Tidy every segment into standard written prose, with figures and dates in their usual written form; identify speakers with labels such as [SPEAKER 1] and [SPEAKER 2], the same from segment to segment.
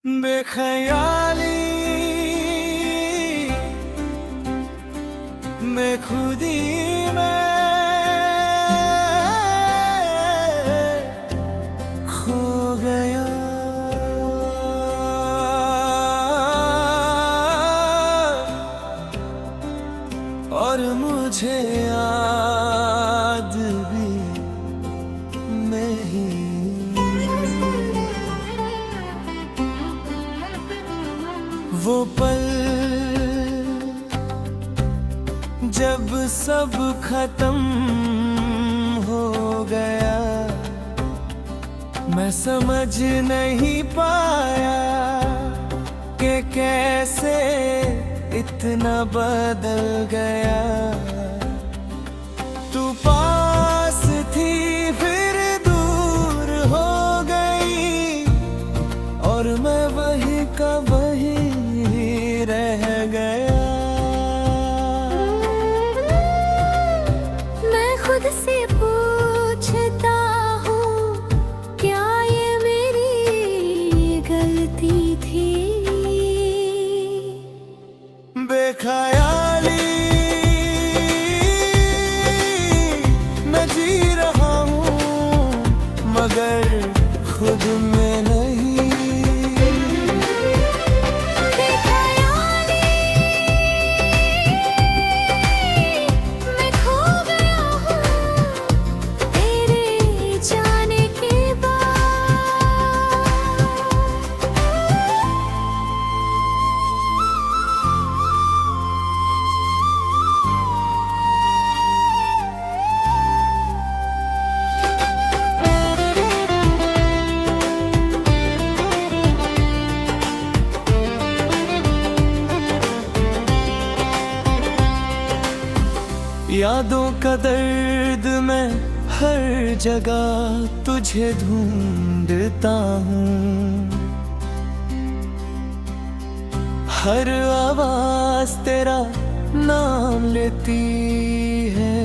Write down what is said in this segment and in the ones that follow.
[SPEAKER 1] बेख्याली मैं खुदी में खो गया। और मुझे याद भी नहीं। वो पल जब सब खत्म हो गया, मैं समझ नहीं पाया कि कैसे इतना बदल गया। तू पास थी फिर दूर हो गई, और मैं वही का वही रह गया।
[SPEAKER 2] मैं खुद से पूछता हूँ, क्या ये मेरी गलती थी?
[SPEAKER 1] बेख्याली मैं जी रहा हूँ, मगर खुद में नहीं। यादों का दर्द मैं हर जगह तुझे ढूंढता हूँ। हर आवाज तेरा नाम लेती है।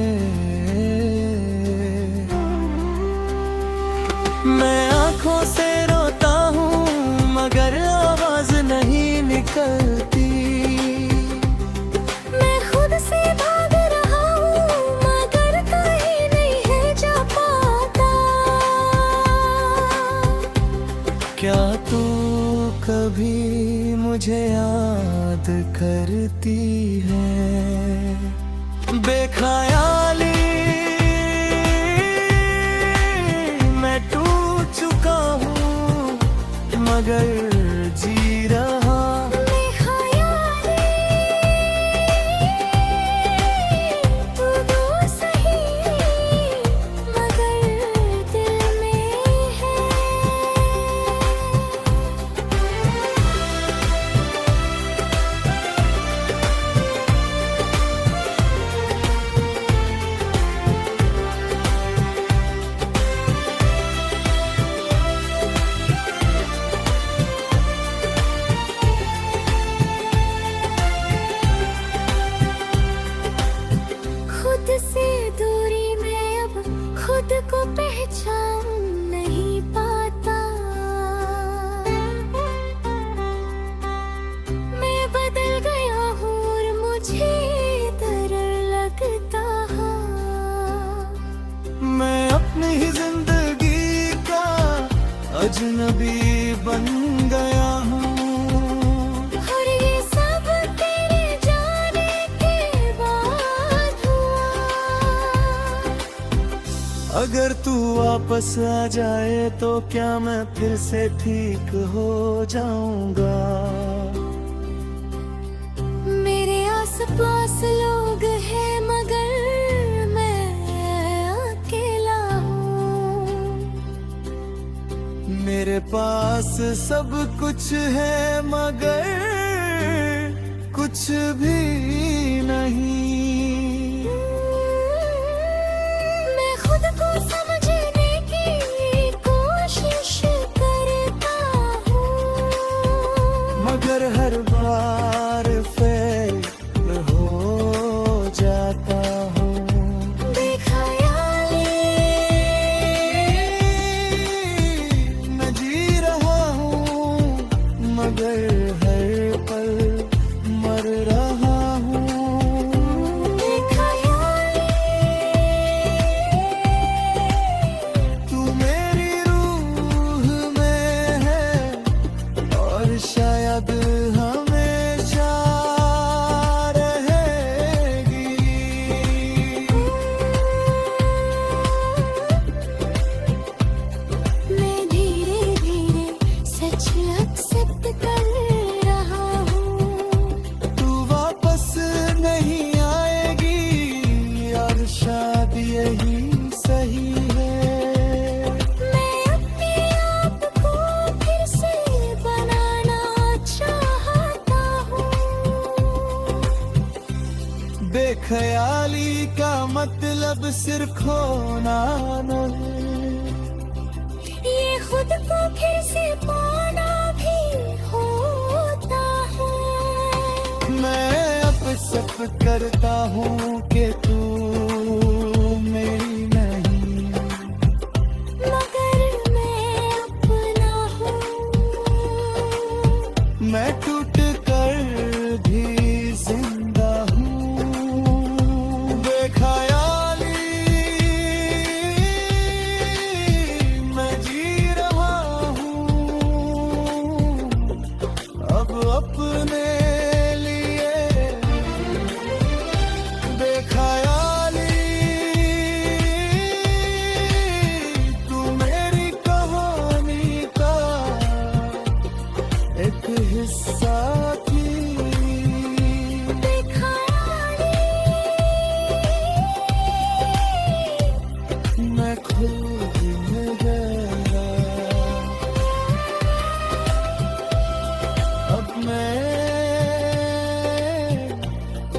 [SPEAKER 1] मैं आंखों से रोता हूँ, मगर आवाज नहीं निकलती। क्या तू कभी मुझे याद करती है? बेख्याली मैं टूट चुका हूँ, मगर जी रहा।
[SPEAKER 2] से दूरी में अब खुद को पहचान नहीं पाता। मैं बदल गया हूँ और मुझे डर लगता है।
[SPEAKER 1] मैं अपनी ही जिंदगी का अजनबी बन गया हूँ। अगर तू वापस आ जाए तो क्या मैं फिर से ठीक हो जाऊंगा?
[SPEAKER 2] मेरे आसपास लोग हैं, मगर मैं अकेला हूँ।
[SPEAKER 1] मेरे पास सब कुछ है, मगर कुछ भी नहीं।
[SPEAKER 2] समझने की कोशिश करता हूँ,
[SPEAKER 1] मगर हर बार फेल हो जाता हूँ।
[SPEAKER 2] बेख्याली
[SPEAKER 1] मैं जी रहा हूँ, मगर हर पल मर रहा हूँ। तू मेरी रूह में है और शायद हमेशा रहेगी।
[SPEAKER 2] मैं धीरे धीरे सच एक्सेप्ट कर रहा हूँ।
[SPEAKER 1] तू वापस नहीं आएगी और शायद यही सही है।
[SPEAKER 2] मैं अपने आप को फिर से बनाना चाहता हूँ।
[SPEAKER 1] बेख्याली का मतलब सिर्फ खोना नहीं,
[SPEAKER 2] ये खुद को फिर से पाना भी होता है।
[SPEAKER 1] मैं अब सब करता हूँ कि तू मेरी नहीं।
[SPEAKER 2] मगर मैं अपना हूँ।
[SPEAKER 1] मैं टूट कर भी जिंदा हूँ। बेख्याली मैं जी रहा हूँ अब अपने लिए। बेख्याली तू मेरी कहानी का एक हिस्सा थी। मैं खुद में गया, अब मैं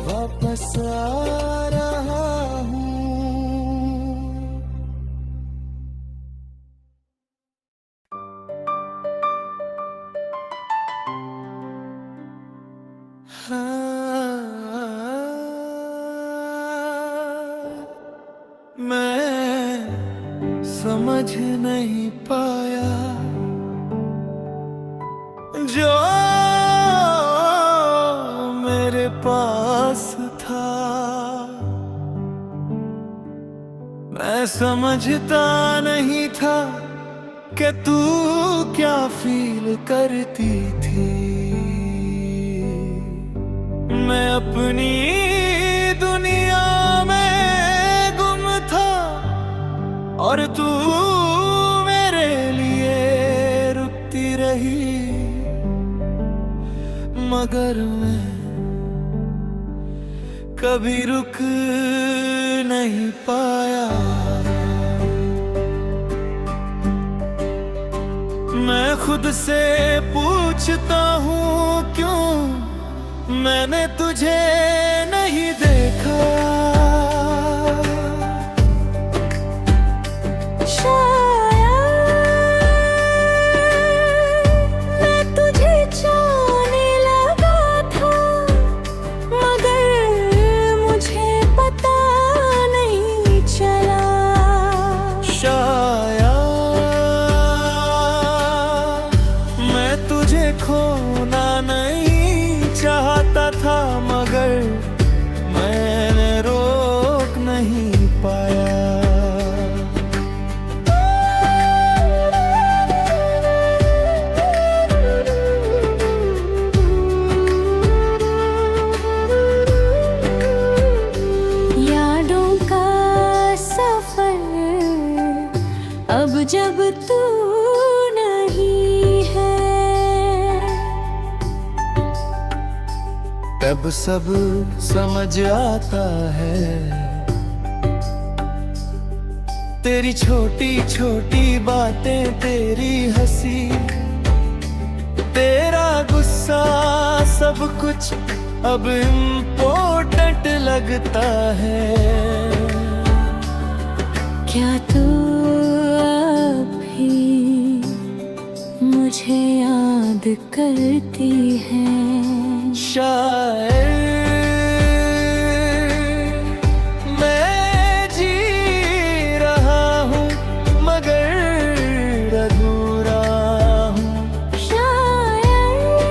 [SPEAKER 1] वापस आ रहा हूँ। मैं समझ नहीं पाया जो मेरे पास था। मैं समझता नहीं था कि तू क्या फील करती थी। मैं अपनी दुनिया में गुम था और तू मेरे लिए रुकती रही। मगर मैं कभी रुक नहीं पाया। मैं खुद से पूछता हूँ क्यों मैंने तुझे नहीं देखा।
[SPEAKER 2] मैं तुझे चाहने लगा था मगर मुझे पता नहीं चला।
[SPEAKER 1] शायद मैं तुझे खोना नहीं चाहता था मगर मैंने रोक नहीं पाया।
[SPEAKER 2] यादों का सफर अब जब तू नहीं है
[SPEAKER 1] तब सब समझ आता है। तेरी छोटी छोटी बातें, तेरी हंसी, तेरा गुस्सा, सब कुछ अब इम्पोर्टेंट लगता है।
[SPEAKER 2] क्या तू अब भी मुझे याद करती है?
[SPEAKER 1] शायद मैं जी रहा हूँ मगर अधूरा हूँ।
[SPEAKER 2] शायद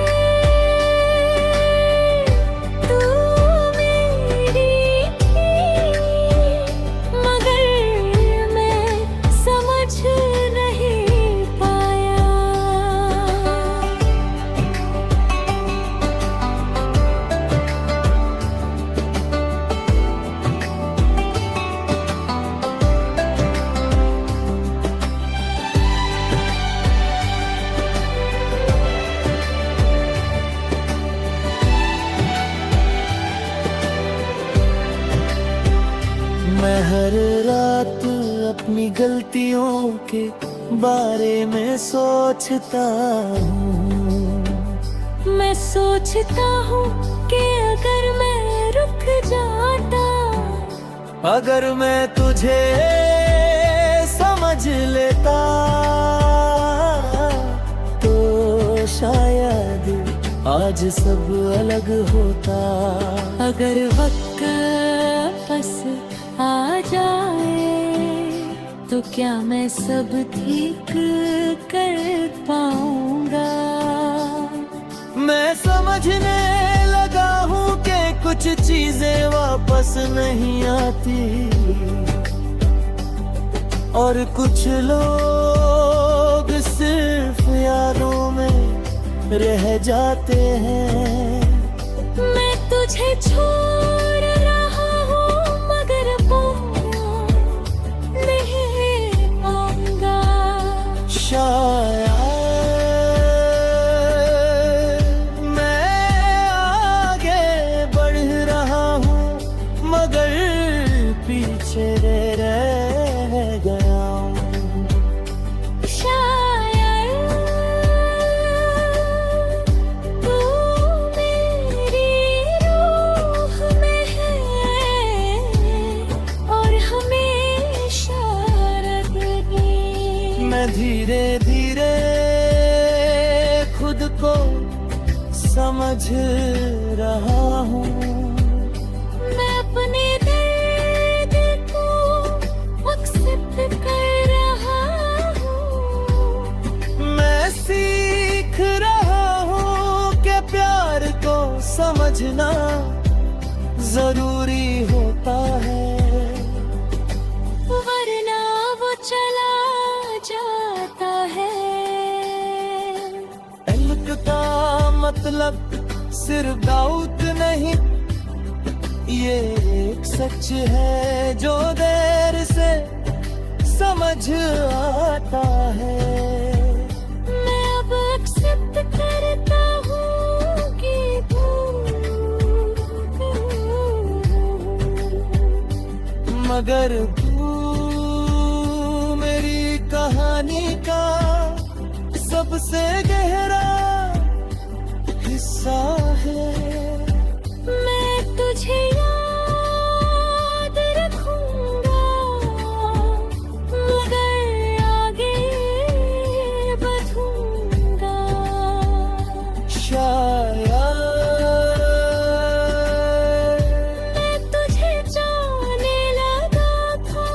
[SPEAKER 1] अपनी गलतियों के बारे में सोचता हूँ।
[SPEAKER 2] मैं सोचता हूँ कि अगर मैं रुक जाता,
[SPEAKER 1] अगर मैं तुझे समझ लेता, तो शायद आज सब अलग होता।
[SPEAKER 2] अगर वक्त वापस आ जाए तो क्या मैं सब ठीक कर पाऊंगा?
[SPEAKER 1] मैं समझने लगा हूँ कि कुछ चीजें वापस नहीं आती, और कुछ लोग सिर्फ यादों में रह जाते हैं।
[SPEAKER 2] मैं तुझे छोड़ रहा हूँ मगर पूरा नहीं पाऊंगा।
[SPEAKER 1] शायद मैं आगे बढ़ रहा हूँ मगर पीछे रह गया हूँ।
[SPEAKER 2] शायद तू मेरी रूह में है और हमेशा रहेगी।
[SPEAKER 1] मैं धीरे धीरे खुद को समझ रहा हूँ।
[SPEAKER 2] मैं अपने दर्द को एक्सेप्ट कर रहा हूँ।
[SPEAKER 1] मैं सीख रहा हूँ कि प्यार को समझना जरूरी होता है,
[SPEAKER 2] वरना वो चला जाता है।
[SPEAKER 1] इल्क का मतलब सिर्फ दाऊद नहीं, ये एक सच है जो देर से समझ आता है।
[SPEAKER 2] मैं अब एक्सेप्ट करता हूँ कि
[SPEAKER 1] मगर तू मेरी कहानी का सबसे गहरा हिस्सा है।
[SPEAKER 2] मैं तुझे याद रखूंगा मगर आगे बढ़ूंगा।
[SPEAKER 1] शायद
[SPEAKER 2] मैं तुझे जाने लगा था,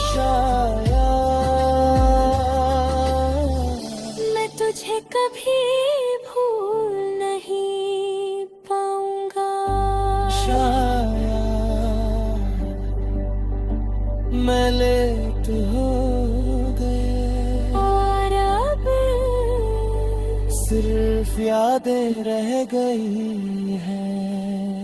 [SPEAKER 1] शायद
[SPEAKER 2] मैं तुझे कभी भूल नहीं पाऊंगा।
[SPEAKER 1] शायद मैं लेट हो गया,
[SPEAKER 2] और अब
[SPEAKER 1] सिर्फ यादें रह गई हैं।